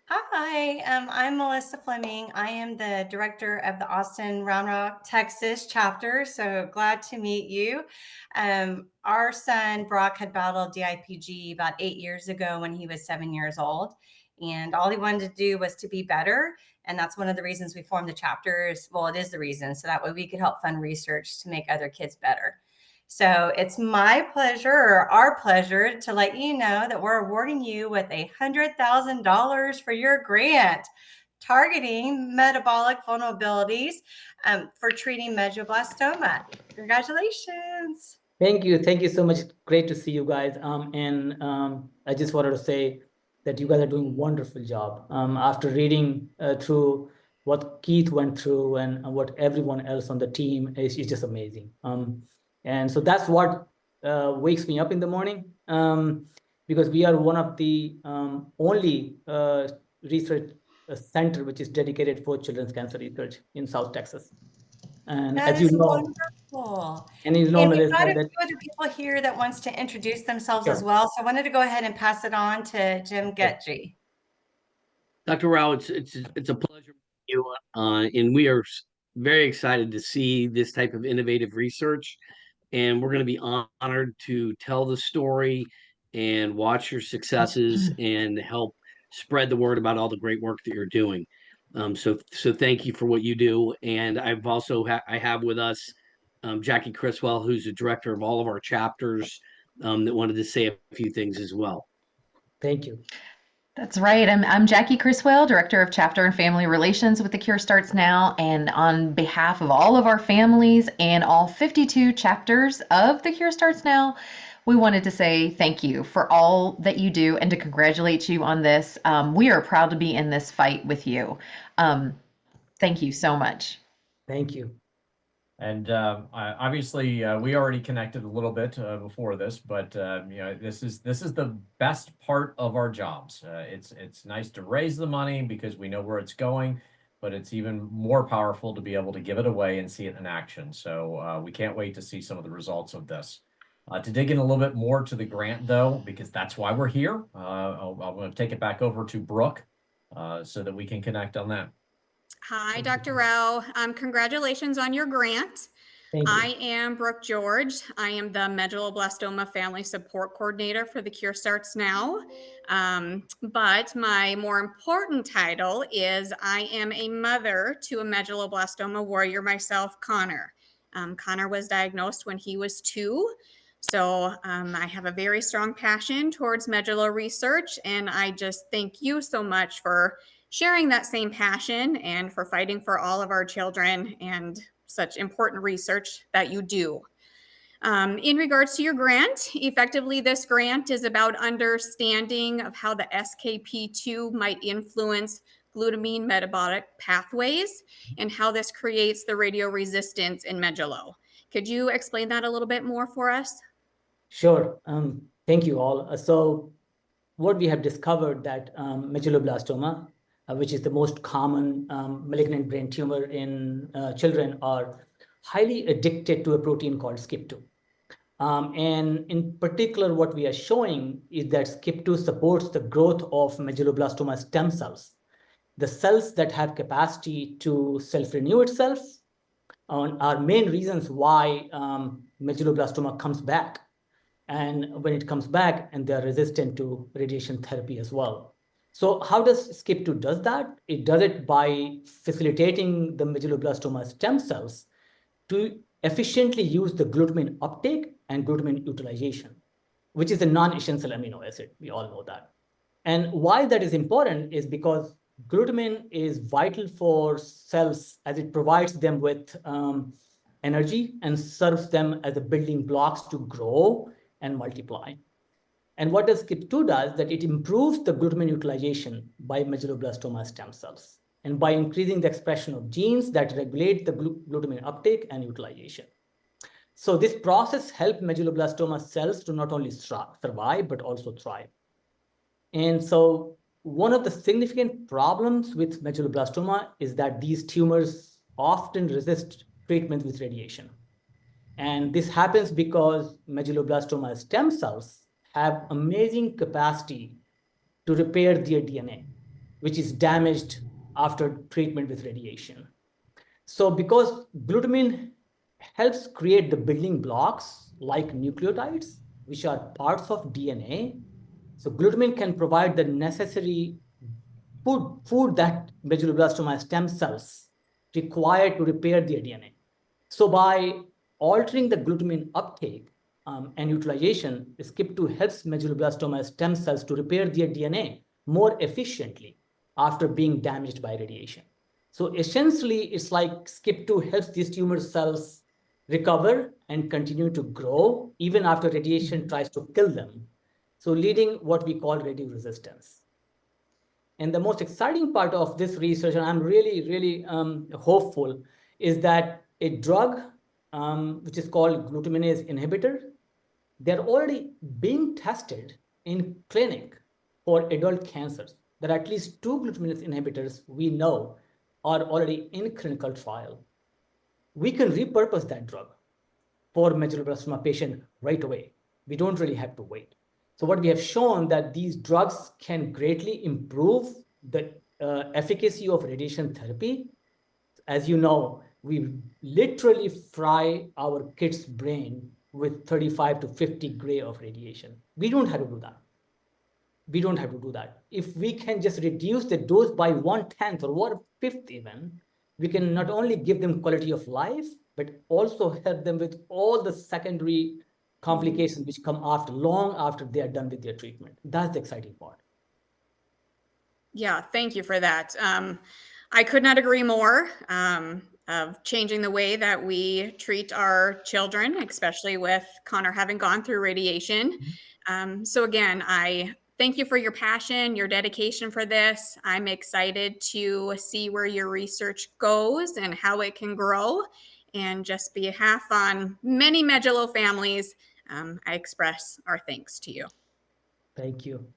Hi, I'm Melissa Fleming. I am the director of the Austin Round Rock, Texas chapter. So glad to meet you. Our son Brock had battled DIPG about 8 years ago when he was 7 years old. And all he wanted to do was to be better. And that's one of the reasons we formed the chapters. Well, it is the reason. So that way we could help fund research to make other kids better. So it's my pleasure or our pleasure to let you know that we're awarding you with $100,000 for your grant targeting metabolic vulnerabilities for treating medulloblastoma. Congratulations. Thank you. Thank you so much. Great to see you guys. I just wanted to say that you guys are doing a wonderful job. After reading through what Keith went through and what everyone else on the team is just amazing. And so that's what wakes me up in the morning, because we are one of the only research center which is dedicated for children's cancer research in South Texas. And That as you is know, wonderful. We've got Melissa, a that few other people here that wants to introduce themselves as sure. well. So I wanted to go ahead and pass it on to Jim Getji. Dr. Rao, it's a pleasure meeting you, and we are very excited to see this type of innovative research, and we're going to be honored to tell the story and watch your successes and help spread the word about all the great work that you're doing. So thank you for what you do, and I've also I have with us Jackie Criswell, who's the director of all of our chapters, that wanted to say a few things as well. Thank you. That's right. I'm Jackie Criswell, Director of Chapter and Family Relations with The Cure Starts Now. And on behalf of all of our families and all 52 chapters of The Cure Starts Now, we wanted to say thank you for all that you do and to congratulate you on this. We are proud to be in this fight with you. Thank you so much. Thank you. And obviously, we already connected a little bit before this, but this is the best part of our jobs. It's nice to raise the money because we know where it's going, but it's even more powerful to be able to give it away and see it in action. So we can't wait to see some of the results of this. To dig in a little bit more to the grant, though, because that's why we're here, I'm going to take it back over to Brooke so that we can connect on that. Hi, Dr. Rao. Congratulations on your grant. I am Brooke George. I am the Medulloblastoma Family Support Coordinator for The Cure Starts Now. But my more important title is I am a mother to a medulloblastoma warrior myself, Connor. Connor was diagnosed when he was 2. So I have a very strong passion towards medullo research, and I just thank you so much for sharing that same passion and for fighting for all of our children and such important research that you do. In regards to your grant, effectively this grant is about understanding of how the SKP2 might influence glutamine metabolic pathways and how this creates the radioresistance in medullo. Could you explain that a little bit more for us? Sure. Thank you all. So what we have discovered that medulloblastoma, which is the most common malignant brain tumor in children, are highly addicted to a protein called SKP2. And in particular, what we are showing is that SKP2 supports the growth of medulloblastoma stem cells, the cells that have capacity to self-renew itself, are main reasons why medulloblastoma comes back. And when it comes back, and they're resistant to radiation therapy as well. So how does SKP2 does that? It does it by facilitating the medulloblastoma stem cells to efficiently use the glutamine uptake and glutamine utilization, which is a non-essential amino acid. We all know that. And why that is important is because glutamine is vital for cells as it provides them with energy and serves them as the building blocks to grow and multiply. And what does SKP2 does, that it improves the glutamine utilization by medulloblastoma stem cells and by increasing the expression of genes that regulate the glutamine uptake and utilization. So this process helps medulloblastoma cells to not only survive, but also thrive. And so one of the significant problems with medulloblastoma is that these tumors often resist treatment with radiation. And this happens because medulloblastoma stem cells have amazing capacity to repair their DNA, which is damaged after treatment with radiation. So because glutamine helps create the building blocks like nucleotides, which are parts of DNA, so glutamine can provide the necessary food that medulloblastoma stem cells require to repair their DNA. So by altering the glutamine uptake and utilization, SCIP2 helps medulloblastoma stem cells to repair their DNA more efficiently after being damaged by radiation. So essentially, it's like SCIP2 helps these tumor cells recover and continue to grow even after radiation tries to kill them. So leading what we call radioresistance. And the most exciting part of this research, and I'm really hopeful, is that a drug which is called glutaminase inhibitor, they're already being tested in clinic for adult cancers. There are at least 2 glutaminase inhibitors we know are already in clinical trial. We can repurpose that drug for medulloblastoma patient right away. We don't really have to wait. So what we have shown that these drugs can greatly improve the efficacy of radiation therapy. As you know, we literally fry our kid's brain with 35 to 50 gray of radiation. We don't have to do that. We don't have to do that. If we can just reduce the dose by 1/10 or 1/5 even, we can not only give them quality of life, but also help them with all the secondary complications which come after, long after they are done with their treatment. That's the exciting part. Yeah, thank you for that. I could not agree more of changing the way that we treat our children, especially with Connor having gone through radiation. So again, I thank you for your passion, your dedication for this. I'm excited to see where your research goes and how it can grow. And just behalf on many Medullo families, I express our thanks to you. Thank you.